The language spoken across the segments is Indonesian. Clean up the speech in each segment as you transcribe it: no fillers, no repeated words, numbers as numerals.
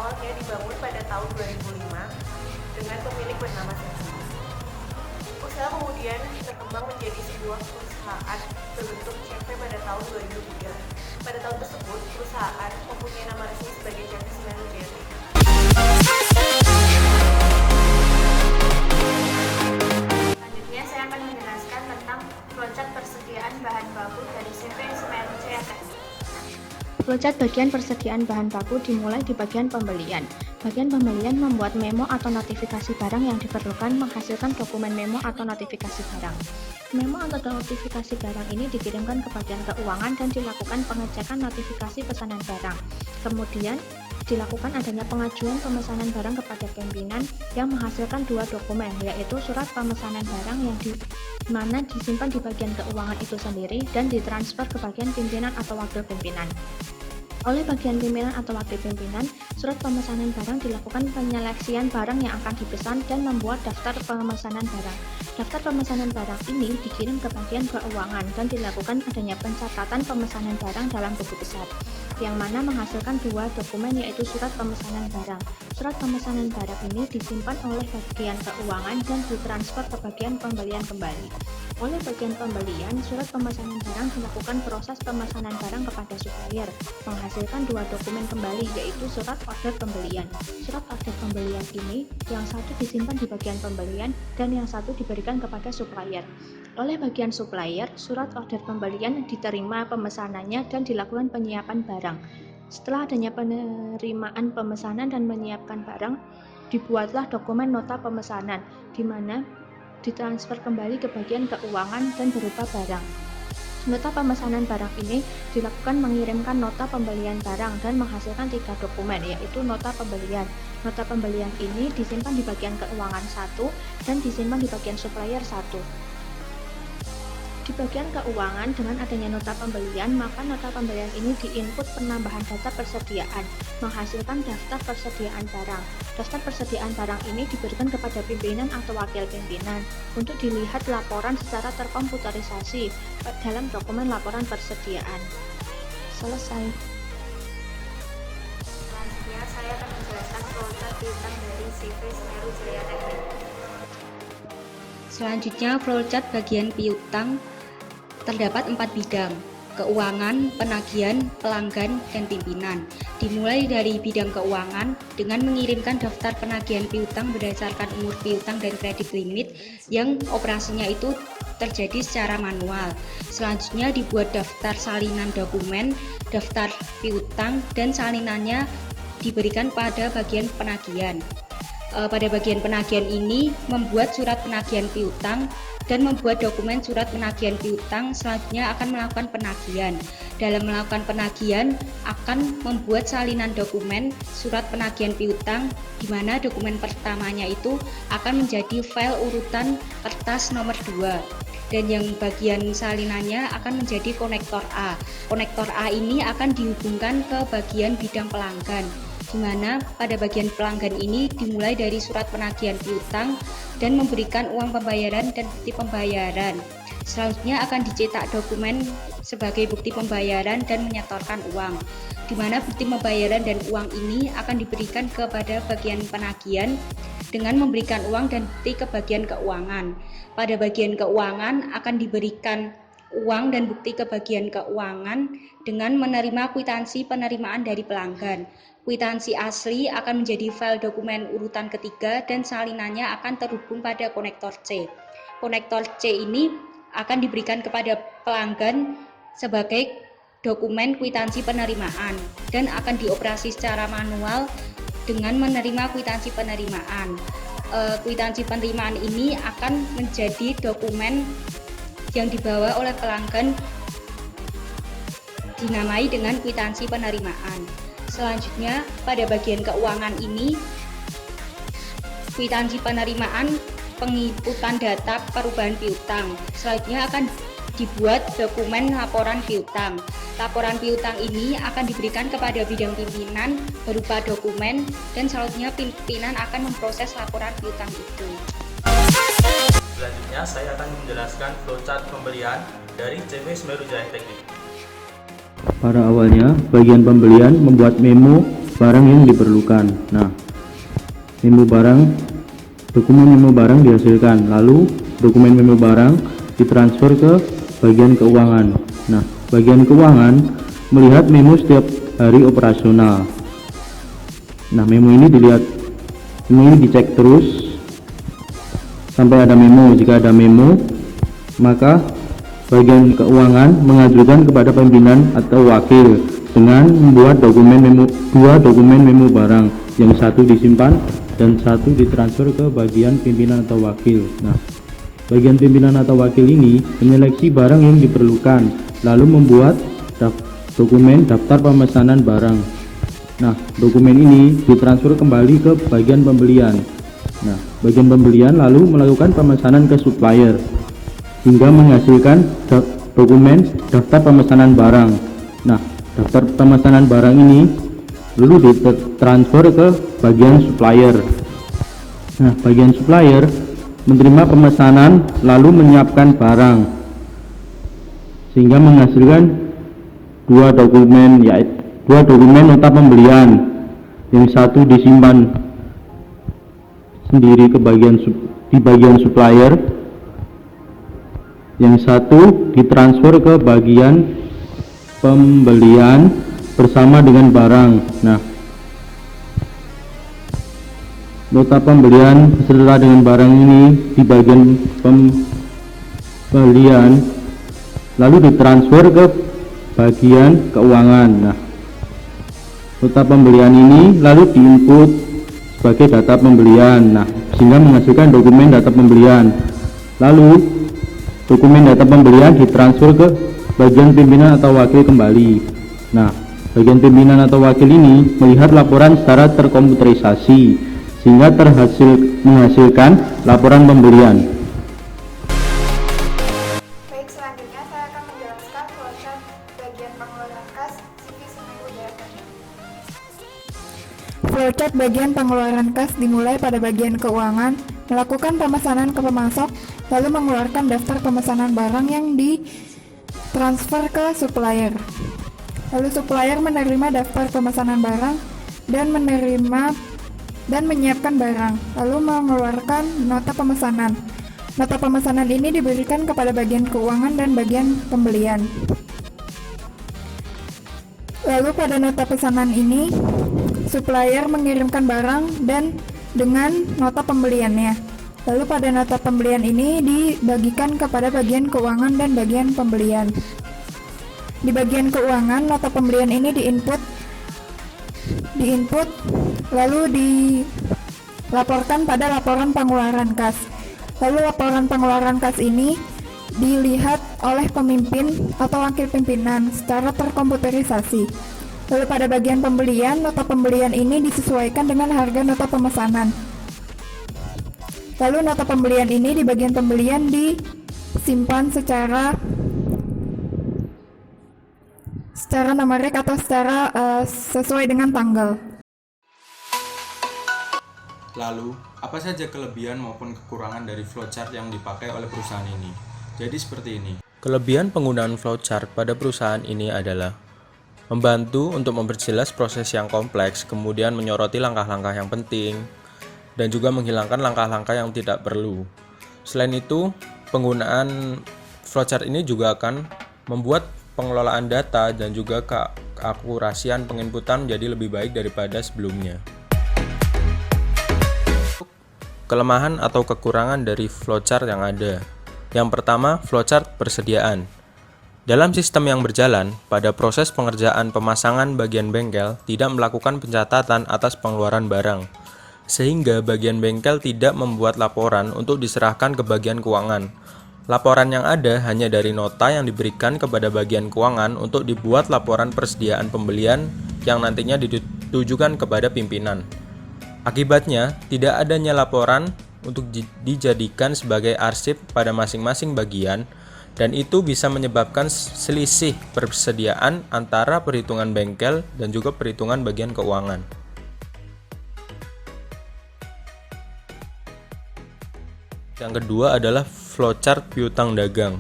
awalnya dibangun pada tahun 2005 dengan pemilik bernama Sevi. Usaha kemudian berkembang menjadi sebuah perusahaan berbentuk CV pada tahun 2003. Pada tahun tersebut, perusahaan mempunyai nama resmi sebagai CV Semeru Jaya Teknik. Selanjutnya saya akan menjelaskan tentang flowchart persediaan bahan baku dari CV Semeru Jaya Teknik. Flowchart bagian persediaan bahan baku dimulai di bagian pembelian. Bagian pembelian membuat memo atau notifikasi barang yang diperlukan menghasilkan dokumen memo atau notifikasi barang. Memo atau notifikasi barang ini dikirimkan ke bagian keuangan dan dilakukan pengecekan notifikasi pesanan barang. Kemudian dilakukan adanya pengajuan pemesanan barang kepada pimpinan yang menghasilkan dua dokumen, yaitu surat pemesanan barang yang mana disimpan di bagian keuangan itu sendiri dan ditransfer ke bagian pimpinan atau wakil pimpinan. Oleh bagian pimpinan atau wakil pimpinan, surat pemesanan barang dilakukan penyeleksian barang yang akan dipesan dan membuat daftar pemesanan barang. Daftar pemesanan barang ini dikirim ke bagian keuangan dan dilakukan adanya pencatatan pemesanan barang dalam buku besar, yang mana menghasilkan dua dokumen, yaitu surat pemesanan barang. Surat pemesanan barang ini disimpan oleh bagian keuangan dan ditransfer ke bagian pembelian kembali. Oleh bagian pembelian, surat pemesanan barang dilakukan proses pemesanan barang kepada supplier, menghasilkan dua dokumen kembali, yaitu surat order pembelian. Surat order pembelian ini, yang satu disimpan di bagian pembelian dan yang satu diberikan kepada supplier. Oleh bagian supplier, surat order pembelian diterima pemesanannya dan dilakukan penyiapan barang. Setelah adanya penerimaan pemesanan dan menyiapkan barang, dibuatlah dokumen nota pemesanan, di mana ditransfer kembali ke bagian keuangan dan berupa barang. Nota pemesanan barang ini dilakukan mengirimkan nota pembelian barang dan menghasilkan tiga dokumen, yaitu nota pembelian. Nota pembelian ini disimpan di bagian keuangan satu dan disimpan di bagian supplier satu. Di bagian keuangan, dengan adanya nota pembelian, maka nota pembelian ini diinput penambahan data persediaan, menghasilkan daftar persediaan barang. Daftar persediaan barang ini diberikan kepada pimpinan atau wakil pimpinan untuk dilihat laporan secara terkomputerisasi dalam dokumen laporan persediaan. Selesai. Selanjutnya saya akan menjelaskan flowchart piutang dari CV Semeru Jaya Teknik. Selanjutnya, flowchart bagian piutang terdapat 4 bidang: keuangan, penagihan, pelanggan, dan pimpinan. Dimulai dari bidang keuangan dengan mengirimkan daftar penagihan piutang berdasarkan umur piutang dan kredit limit yang operasinya itu terjadi secara manual. Selanjutnya dibuat daftar salinan dokumen, daftar piutang, dan salinannya diberikan pada bagian penagihan. Pada bagian penagihan ini membuat surat penagihan piutang dan membuat dokumen surat penagihan piutang. Selanjutnya akan melakukan penagihan. Dalam melakukan penagihan akan membuat salinan dokumen surat penagihan piutang, di mana dokumen pertamanya itu akan menjadi file urutan kertas nomor 2 dan yang bagian salinannya akan menjadi konektor A. Konektor A ini akan dihubungkan ke bagian bidang pelanggan, di mana pada bagian pelanggan ini dimulai dari surat penagihan piutang dan memberikan uang pembayaran dan bukti pembayaran. Selanjutnya akan dicetak dokumen sebagai bukti pembayaran dan menyetorkan uang, di mana bukti pembayaran dan uang ini akan diberikan kepada bagian penagihan dengan memberikan uang dan bukti ke bagian keuangan. Pada bagian keuangan akan diberikan uang dan bukti ke bagian keuangan dengan menerima kwitansi penerimaan dari pelanggan. Kwitansi asli akan menjadi file dokumen urutan ketiga dan salinannya akan terhubung pada konektor C. Konektor C ini akan diberikan kepada pelanggan sebagai dokumen kwitansi penerimaan dan akan dioperasi secara manual dengan menerima kwitansi penerimaan. Kwitansi penerimaan ini akan menjadi dokumen yang dibawa oleh pelanggan dinamai dengan kwitansi penerimaan. Selanjutnya pada bagian keuangan ini, kwitansi penerimaan penginputan data perubahan piutang. Selanjutnya akan dibuat dokumen laporan piutang. Laporan piutang ini akan diberikan kepada bidang pimpinan berupa dokumen dan selanjutnya pimpinan akan memproses laporan piutang itu. Selanjutnya saya akan menjelaskan flowchart pembelian dari CV Semeru Jaya Teknik. Pada awalnya, bagian pembelian membuat memo barang yang diperlukan. Nah, dokumen memo barang dihasilkan, lalu dokumen memo barang ditransfer ke bagian keuangan. Nah, bagian keuangan melihat memo setiap hari operasional. Nah, memo ini dicek terus sampai ada memo. Jika ada memo, maka bagian keuangan mengajukan kepada pimpinan atau wakil dengan membuat dua dokumen memo barang, yang satu disimpan dan satu ditransfer ke bagian pimpinan atau wakil. Nah, bagian pimpinan atau wakil ini menyeleksi barang yang diperlukan, lalu membuat dokumen daftar pemesanan barang. Nah, dokumen ini ditransfer kembali ke bagian pembelian. Nah, bagian pembelian lalu melakukan pemesanan ke supplier hingga menghasilkan dokumen daftar pemesanan barang. Nah, daftar pemesanan barang ini lalu ditransfer ke bagian supplier. Nah, bagian supplier menerima pemesanan lalu menyiapkan barang sehingga menghasilkan dua dokumen nota pembelian, yang satu disimpan sendiri di bagian supplier, yang satu ditransfer ke bagian pembelian bersama dengan barang. Nah, nota pembelian beserta dengan barang ini di bagian pembelian lalu ditransfer ke bagian keuangan. Nah, nota pembelian ini lalu diinput sebagai data pembelian. Nah, sehingga menghasilkan dokumen data pembelian. Lalu dokumen data pembelian ditransfer ke bagian pimpinan atau wakil kembali. Nah, bagian pimpinan atau wakil ini melihat laporan secara terkomputerisasi sehingga menghasilkan laporan pembelian. Baik, selanjutnya saya akan menjelaskan flowchart bagian pengeluaran kas CV Semen Udaya Tani. Flowchart bagian pengeluaran kas dimulai pada bagian keuangan, melakukan pemesanan ke pemasok, lalu mengeluarkan daftar pemesanan barang yang ditransfer ke supplier. Lalu supplier menerima daftar pemesanan barang dan menyiapkan barang, lalu mengeluarkan nota pemesanan. Nota pemesanan ini diberikan kepada bagian keuangan dan bagian pembelian. Lalu pada nota pesanan ini, supplier mengirimkan barang dan dengan nota pembeliannya. Lalu pada nota pembelian ini dibagikan kepada bagian keuangan dan bagian pembelian. Di bagian keuangan, nota pembelian ini diinput lalu dilaporkan pada laporan pengeluaran kas. Lalu laporan pengeluaran kas ini dilihat oleh pemimpin atau wakil pimpinan secara terkomputerisasi. Lalu pada bagian pembelian, nota pembelian ini disesuaikan dengan harga nota pemesanan. Lalu nota pembelian ini di bagian pembelian disimpan secara numerik atau secara sesuai dengan tanggal. Lalu, apa saja kelebihan maupun kekurangan dari flowchart yang dipakai oleh perusahaan ini? Jadi seperti ini. Kelebihan penggunaan flowchart pada perusahaan ini adalah membantu untuk memperjelas proses yang kompleks, kemudian menyoroti langkah-langkah yang penting, dan juga menghilangkan langkah-langkah yang tidak perlu. Selain itu, penggunaan flowchart ini juga akan membuat pengelolaan data dan juga keakurasian penginputan menjadi lebih baik daripada sebelumnya. Kelemahan atau kekurangan dari flowchart yang ada. Yang pertama, flowchart persediaan. Dalam sistem yang berjalan, pada proses pengerjaan pemasangan bagian bengkel tidak melakukan pencatatan atas pengeluaran barang, sehingga bagian bengkel tidak membuat laporan untuk diserahkan ke bagian keuangan. Laporan yang ada hanya dari nota yang diberikan kepada bagian keuangan untuk dibuat laporan persediaan pembelian yang nantinya ditujukan kepada pimpinan. Akibatnya, tidak adanya laporan untuk dijadikan sebagai arsip pada masing-masing bagian, dan itu bisa menyebabkan selisih persediaan antara perhitungan bengkel dan juga perhitungan bagian keuangan. Yang kedua adalah flowchart piutang dagang.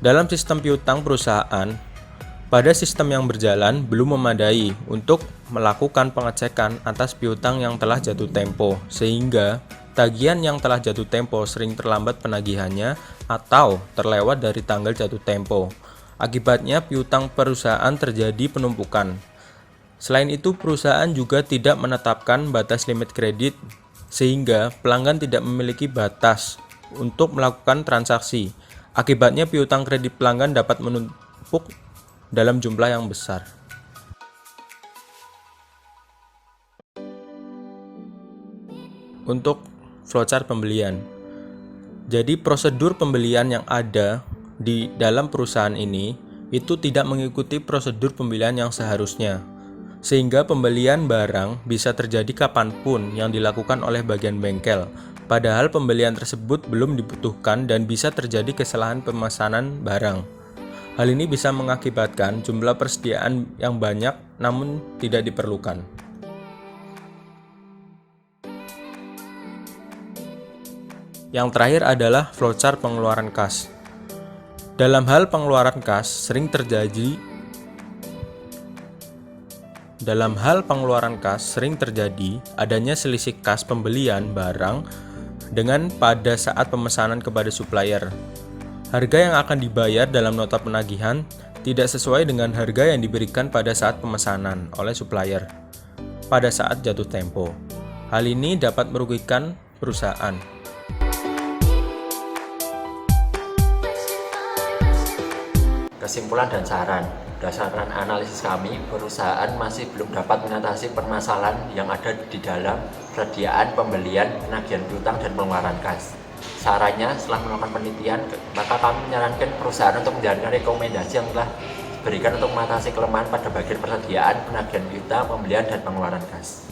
Dalam sistem piutang perusahaan, Pada sistem yang berjalan belum memadai untuk melakukan pengecekan atas piutang yang telah jatuh tempo, sehingga tagihan yang telah jatuh tempo sering terlambat penagihannya atau terlewat dari tanggal jatuh tempo. Akibatnya piutang perusahaan terjadi penumpukan. Selain itu, perusahaan juga tidak menetapkan batas limit kredit, sehingga pelanggan tidak memiliki batas untuk melakukan transaksi. Akibatnya piutang kredit pelanggan dapat menumpuk dalam jumlah yang besar. Untuk flowchart pembelian. Jadi prosedur pembelian yang ada di dalam perusahaan ini itu tidak mengikuti prosedur pembelian yang seharusnya. Sehingga pembelian barang bisa terjadi kapanpun yang dilakukan oleh bagian bengkel. Padahal pembelian tersebut belum dibutuhkan dan bisa terjadi kesalahan pemesanan barang. Hal ini bisa mengakibatkan jumlah persediaan yang banyak namun tidak diperlukan. Yang terakhir adalah flowchart pengeluaran kas. Dalam hal pengeluaran kas sering terjadi adanya selisih kas pembelian barang dengan pada saat pemesanan kepada supplier. Harga yang akan dibayar dalam nota penagihan tidak sesuai dengan harga yang diberikan pada saat pemesanan oleh supplier pada saat jatuh tempo. Hal ini dapat merugikan perusahaan. Kesimpulan dan saran. Berdasarkan analisis kami, perusahaan masih belum dapat mengatasi permasalahan yang ada di dalam persediaan, pembelian, penagihan piutang, dan pengeluaran kas. Sarannya, setelah melakukan penelitian, maka kami menyarankan perusahaan untuk menjalankan rekomendasi yang telah diberikan untuk mengatasi kelemahan pada bagian persediaan, penagihan piutang, pembelian, dan pengeluaran kas.